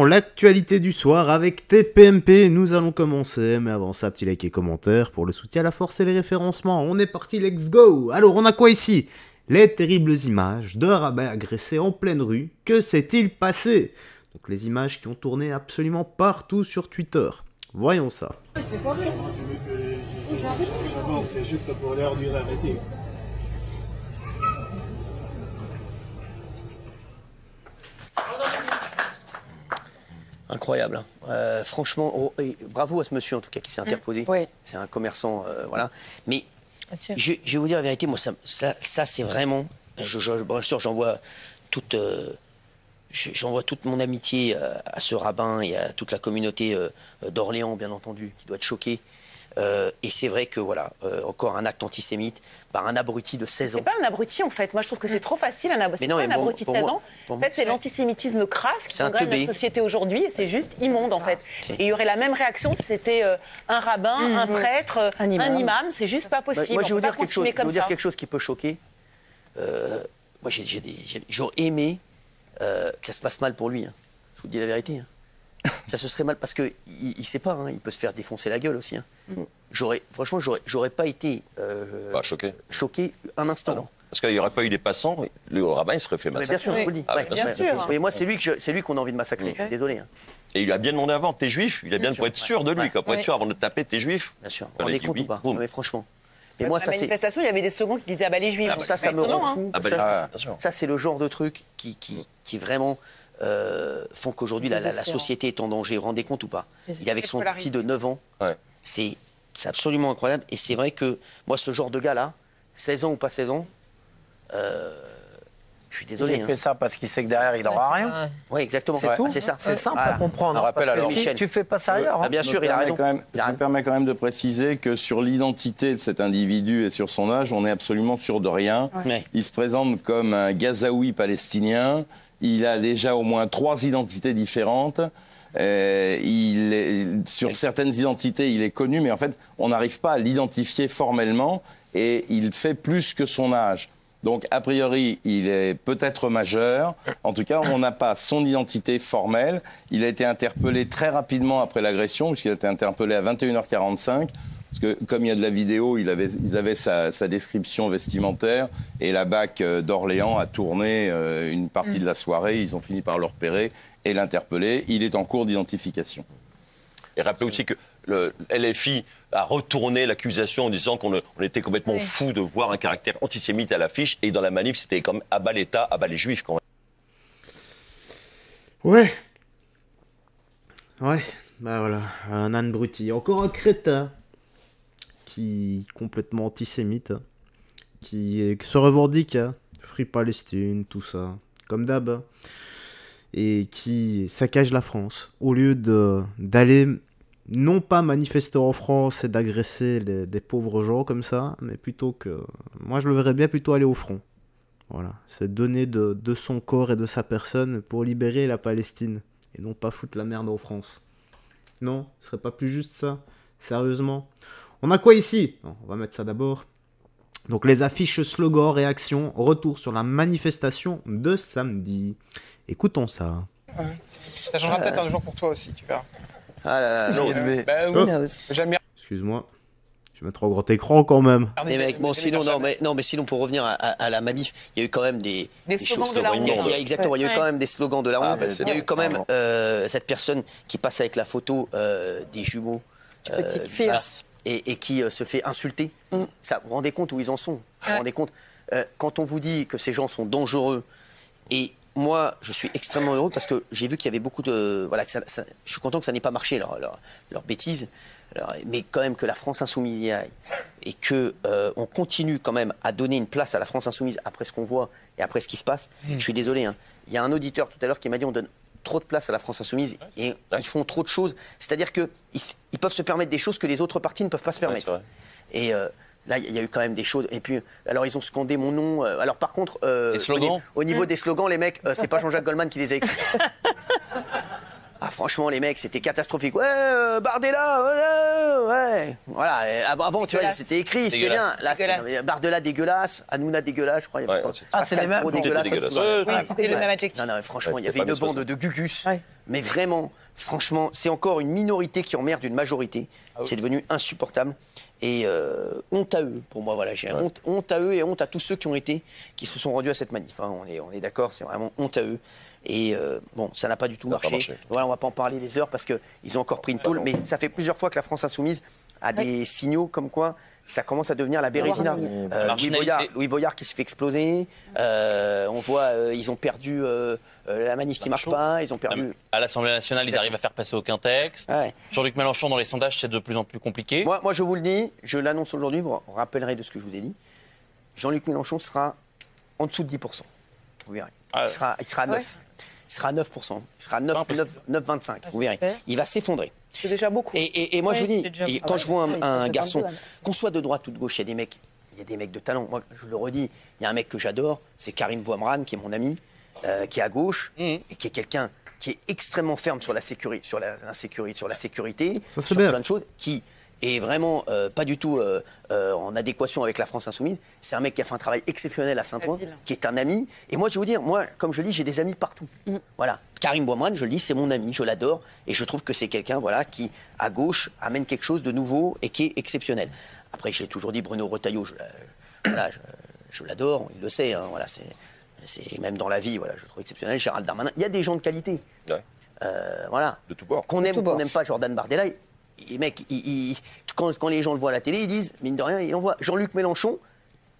l'actualité du soir avec TPMP. Nous allons commencer, mais avant ça, petit like et commentaire pour le soutien à la force et les référencements. On est parti, let's go. Alors, on a quoi ici? Les terribles images de rabbins agressés en pleine rue. Que s'est-il passé? Donc, les images qui ont tourné absolument partout sur Twitter. Voyons ça. C'est pas vrai. C'est juste pour leur dire d'arrêter. Incroyable. Hein. Franchement, bravo à ce monsieur en tout cas qui s'est interposé. Oui. C'est un commerçant, voilà. Mais je vais vous dire la vérité, moi ça c'est vraiment. Bien sûr, j'envoie toute mon amitié à ce rabbin et à toute la communauté d'Orléans, bien entendu, qui doit être choquée. Et c'est vrai que voilà, encore un acte antisémite par un abruti de 16 ans. C'est pas un abruti en fait. Moi je trouve que c'est trop facile un abruti. Mais non, C'est pas un abruti de 16 ans. En fait, c'est l'antisémitisme crasse qui congrène notre société aujourd'hui et c'est juste immonde en fait. Et il y aurait la même réaction si c'était un rabbin, un prêtre, un imam. C'est juste pas possible. Moi je vais vous dire quelque chose qui peut choquer. Moi j'aurais aimé que ça se passe mal pour lui. Hein. Je vous dis la vérité. Hein. Ça se serait mal parce que il sait pas, hein, il peut se faire défoncer la gueule aussi. Hein. Franchement, j'aurais pas été choqué un instant. Ah non. Parce qu'il n'y aurait pas eu des passants, le rabbin il serait fait massacrer. Bien sûr, je vous le dis. Bien sûr. Mais moi, c'est lui qu'on a envie de massacrer. Je suis désolé. Hein. Et il lui a bien demandé avant, t'es juif. Il a bien pour être sûr de lui, pour être sûr avant de taper, t'es juif. Bien sûr. Vous rendez compte ou pas? Mais franchement. Mais moi, ça, manifestation, il y avait des slogans qui disaient ah bah les juifs. Ça me rend fou. Ça, c'est le genre de truc qui vraiment font qu'aujourd'hui la société est en danger. Vous vous rendez compte ou pas? Il est avec son petit de 9 ans. C'est absolument incroyable. Et c'est vrai que moi, ce genre de gars-là, 16 ans ou pas 16 ans, je suis désolé. Il fait ça parce qu'il sait que derrière, il n'aura rien. Oui, exactement. C'est tout. C'est ça. C'est simple à comprendre. Parce que si tu fais pas ça ailleurs. Bien sûr, il a raison. Je me permets quand même de préciser que sur l'identité de cet individu et sur son âge, on est absolument sûr de rien. Il se présente comme un Gazaoui palestinien. Il a déjà au moins 3 identités différentes. Sur certaines identités, il est connu, mais en fait, on n'arrive pas à l'identifier formellement et il fait plus que son âge. Donc, a priori, il est peut-être majeur. En tout cas, on n'a pas son identité formelle. Il a été interpellé très rapidement après l'agression, puisqu'il a été interpellé à 21h45. Parce que, comme il y a de la vidéo, ils avaient sa description vestimentaire. Et la BAC d'Orléans a tourné une partie de la soirée. Ils ont fini par le repérer et l'interpeller. Il est en cours d'identification. Et rappelez aussi que le LFI a retourné l'accusation en disant qu'on était complètement fou de voir un caractère antisémite à l'affiche. Et dans la manif, c'était comme à bas l'État, à bas les Juifs quand même. Ouais, bah voilà, un abruti. Encore un crétin qui est complètement antisémite, qui se revendique, Free Palestine, tout ça, comme d'hab, et qui saccage la France, au lieu d'aller non pas manifester en France et d'agresser des pauvres gens comme ça, mais plutôt que... Moi, je le verrais bien plutôt aller au front. Voilà, c'est donner de son corps et de sa personne pour libérer la Palestine, et non pas foutre la merde en France. Non, ce serait pas plus juste ça? Sérieusement? On a quoi ici? Non, on va mettre ça d'abord. Donc les affiches, slogans, réactions, retour sur la manifestation de samedi. Écoutons ça. Ça changera peut-être un jour pour toi aussi, tu verras. Ah là là, J'aime bien. Excuse-moi. Je vais mettre en grand écran quand même. Mais mec, bon, sinon, mais sinon, pour revenir à la manif, il y a eu quand même des slogans de la honte. Exactement, il y a eu quand même des slogans de la honte. Il y a eu quand même cette personne qui passe avec la photo des jumeaux et qui se fait insulter. Ça, vous vous rendez compte où ils en sont? Vous vous rendez compte quand on vous dit que ces gens sont dangereux et moi, je suis extrêmement heureux parce que j'ai vu qu'il y avait beaucoup de... Voilà, je suis content que ça n'ait pas marché, leur bêtise, mais quand même que la France Insoumise y aille et qu'on continue quand même à donner une place à la France Insoumise après ce qu'on voit et après ce qui se passe. Je suis désolé, hein. Il y a un auditeur tout à l'heure qui m'a dit on donne trop de place à la France Insoumise et ils font trop de choses. C'est-à-dire qu'ils peuvent se permettre des choses que les autres partis ne peuvent pas se permettre. Et... là, il y a eu quand même des choses. Et puis, alors, ils ont scandé mon nom. Alors, par contre, au niveau des slogans, les mecs, c'est pas Jean-Jacques Goldman qui les a écrits. Ah, franchement, les mecs, c'était catastrophique. Ouais, Bardella, ouais. Voilà. Avant, tu vois, c'était écrit, c'était bien. Là, Bardella dégueulasse, Hanouna dégueulasse, je crois. C'est les mêmes. C'était le même adjectif. Non, franchement, il y avait une bande de gugus. Mais vraiment, franchement, c'est encore une minorité qui emmerde une majorité. C'est devenu insupportable. Et honte à eux, pour moi, voilà. J'ai honte à eux et honte à tous ceux qui se sont rendus à cette manif. Hein. On est d'accord, c'est vraiment honte à eux. Et bon, ça n'a pas du tout marché. Voilà, on ne va pas en parler les heures parce qu'ils ont encore pris une tôle. Mais ça fait plusieurs fois que la France Insoumise a des signaux comme quoi ça commence à devenir la Bérésina. Louis Boyard qui se fait exploser. On voit, ils ont perdu la manif qui ne marche pas. Ils ont perdu. À l'Assemblée nationale, ils arrivent à faire passer aucun texte. Ouais. Jean-Luc Mélenchon, dans les sondages, c'est de plus en plus compliqué. Moi, je vous le dis, je l'annonce aujourd'hui, vous vous rappellerez de ce que je vous ai dit. Jean-Luc Mélenchon sera en dessous de 10%. Vous verrez. Il sera à 9. Il sera à 9%. Il sera à 9,25. Vous verrez. Il va s'effondrer. C'est déjà beaucoup. Et moi, je vous dis, quand je vois un garçon, qu'on soit de droite ou de gauche, il y a des mecs de talent. Moi, je le redis, il y a un mec que j'adore, c'est Karim Bouamran, qui est mon ami, qui est à gauche, et qui est quelqu'un qui est extrêmement ferme sur la sécurité, sur plein de choses, qui est vraiment pas du tout en adéquation avec la France Insoumise. C'est un mec qui a fait un travail exceptionnel à Saint-Ouen, qui est un ami. Et moi, je vais vous dire, moi, comme je le dis, j'ai des amis partout. Voilà. Karim Bouamran, je le dis, c'est mon ami, je l'adore. Et je trouve que c'est quelqu'un voilà, qui, à gauche, amène quelque chose de nouveau et qui est exceptionnel. Après, j'ai toujours dit, Bruno Retailleau, je l'adore, il le sait. Hein, voilà, c'est même dans la vie, voilà, je le trouve exceptionnel. Gérald Darmanin, il y a des gens de qualité. Ouais. Voilà. De tout bord. Qu'on aime ou qu'on n'aime pas Jordan Bardella, mec, quand les gens le voient à la télé, ils disent, mine de rien, il envoie. Jean-Luc Mélenchon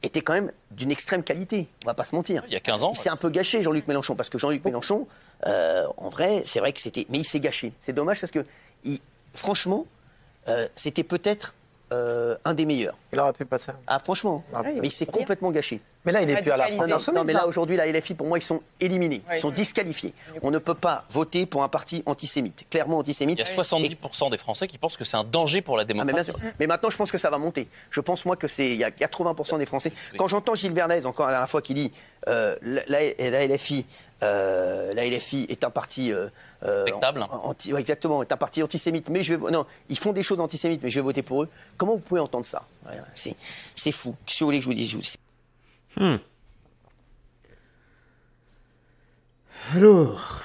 était quand même d'une extrême qualité, on va pas se mentir. Il y a 15 ans. Il s'est un peu gâché, Jean-Luc Mélenchon, parce que Jean-Luc Mélenchon, en vrai, c'est vrai que c'était... Mais il s'est gâché. C'est dommage parce que, franchement, c'était peut-être un des meilleurs. Il aurait pu passer. Ah, franchement. Mais il s'est complètement gâché. Mais là, il n'est plus à la France Insoumise. Non, mais là, aujourd'hui, la LFI, pour moi, ils sont éliminés. Ils sont disqualifiés. On ne peut pas voter pour un parti antisémite, clairement antisémite. Il y a 70% des Français qui pensent que c'est un danger pour la démocratie. Mais maintenant, je pense que ça va monter. Je pense, moi, il y a 80% des Français. Quand j'entends Gilles Vernaise, encore la dernière fois, qui dit la LFI est un parti respectable. Exactement, est un parti antisémite. Mais non, ils font des choses antisémites, mais je vais voter pour eux. Comment vous pouvez entendre ça? C'est fou. Si vous voulez que je vous dise. Alors,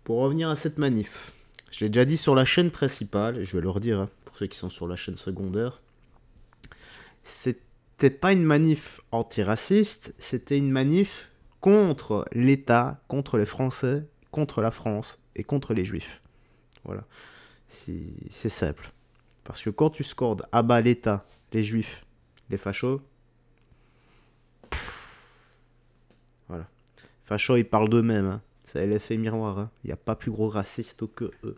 pour revenir à cette manif, je l'ai déjà dit sur la chaîne principale, et je vais le redire hein, pour ceux qui sont sur la chaîne secondaire, c'était pas une manif antiraciste, c'était une manif contre l'État, contre les Français, contre la France et contre les Juifs. Voilà, c'est simple. Parce que quand tu scordes à bas l'État, les Juifs, les fachos, voilà. Fachos, ils parlent d'eux-mêmes. Hein. C'est l'effet miroir. Hein. Il n'y a pas plus gros raciste que eux.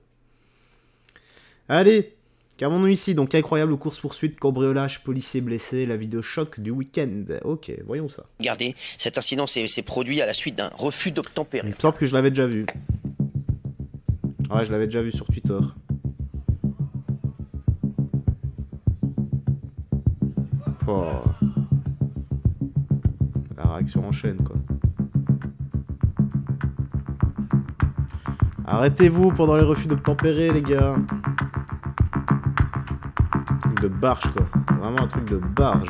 Allez, qu'avons-nous ici? Donc, incroyable course-poursuite, cambriolage, policier blessé, la vidéo choc du week-end. Ok, voyons ça. Regardez, cet incident s'est produit à la suite d'un refus d'obtempérer. Il me semble que je l'avais déjà vu. Ouais, je l'avais déjà vu sur Twitter. Oh. La réaction en chaîne, quoi. Arrêtez-vous pendant les refus d'obtempérer, les gars. Un truc de barge, quoi. Vraiment un truc de barge.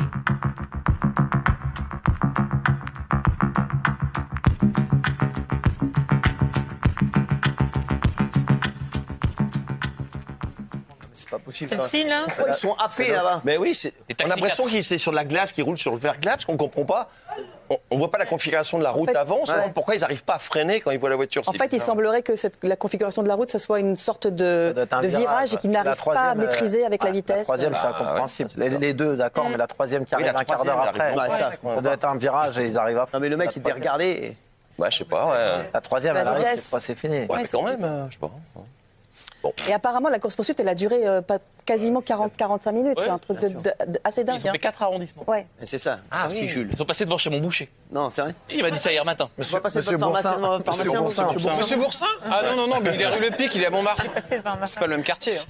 C'est pas possible. C'est le signe, là. Ils sont happés là-bas. Mais oui, on a l'impression qu'il c'est sur de la glace qui roule sur le verglas, parce qu'on comprend pas. On voit pas la configuration de la route avant, pourquoi ils n'arrivent pas à freiner quand ils voient la voiture. En fait, il semblerait que la configuration de la route, ça soit une sorte de virage et qu'ils n'arrivent pas à maîtriser avec la vitesse. La troisième, c'est incompréhensible. Les deux, d'accord, mais la troisième qui arrive un quart d'heure après, ça doit être un virage et ils arrivent à... Non, mais le mec, il devait regarder. Ouais, je sais pas. La troisième, elle arrive, c'est fini. Ouais, mais quand même, je sais pas. Bon. Et apparemment, la course-poursuite, elle a duré quasiment 40-45 minutes. C'est un truc assez dingue. Ils ont fait 4 arrondissements. Ouais. C'est ça. Merci, Jules. Ils sont passés devant chez mon boucher. Non, c'est vrai. Il m'a dit ça hier matin. Monsieur Boursin. Monsieur Boursin. Ah non, mais il est rue Le Pic, il est à Montmartre. C'est pas le même quartier. Vous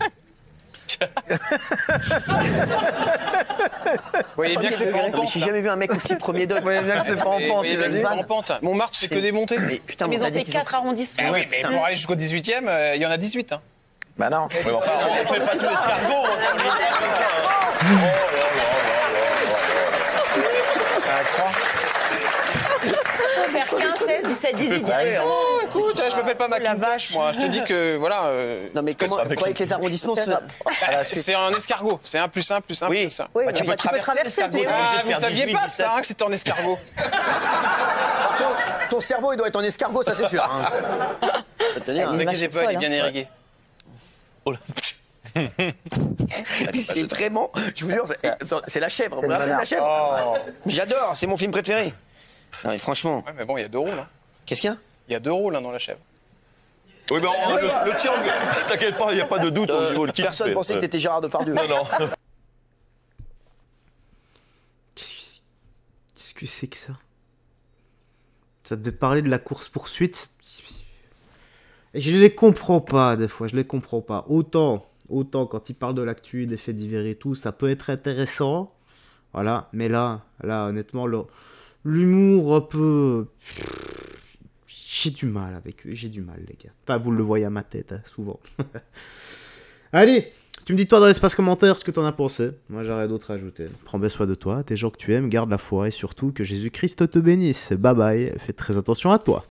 voyez bien que c'est pas en pente. J'ai jamais vu un mec aussi premier dog. Vous voyez bien que c'est pas en pente. C'est pas en pente. Montmartre, c'est que des montées. Putain, ils ont fait 4 arrondissements. Oui, mais pour aller jusqu'au 18e, il y en a 18. Hein. Bah non. On fait pas tout l'escargot. faire 15, 16, 17, 18 direct. Non, écoute, je m'appelle pas Macintosh, moi. Je te dis que, voilà... Non, mais comment vous croyez que les arrondissements se... C'est un escargot. C'est 1 plus 1 plus 1 plus 1. Oui, tu peux traverser. Vous saviez pas ça, que c'était en escargot. Ton cerveau, il doit être en escargot, ça c'est sûr. Ne inquiétez pas, il est bien irrigué. C'est vraiment, je vous jure, c'est la chèvre. Vous rappelez la chèvre? J'adore, c'est mon film préféré. Non, mais franchement. Ouais, mais bon, il y a 2 rôles. Hein. Qu'est-ce qu'il y a? Il y a 2 rôles dans la chèvre. Oui, mais le tien, t'inquiète pas, il n'y a pas de doute au niveau de qui. Personne pensait que t'étais Gérard Depardieu. Non. Qu'est-ce que c'est que ça? Ça devait parler de la course-poursuite. Et je les comprends pas, des fois, je les comprends pas. Autant quand ils parlent de l'actu, des faits divers et tout, ça peut être intéressant. Voilà, mais là honnêtement, l'humour un peu... J'ai du mal avec eux, j'ai du mal, les gars. Enfin, vous le voyez à ma tête, hein, souvent. Allez, tu me dis toi dans l'espace commentaire ce que t'en as pensé. Moi, j'ai rien d'autre à ajouter. Prends bien soin de toi, tes gens que tu aimes, garde la foi et surtout que Jésus-Christ te bénisse. Bye bye, fais très attention à toi.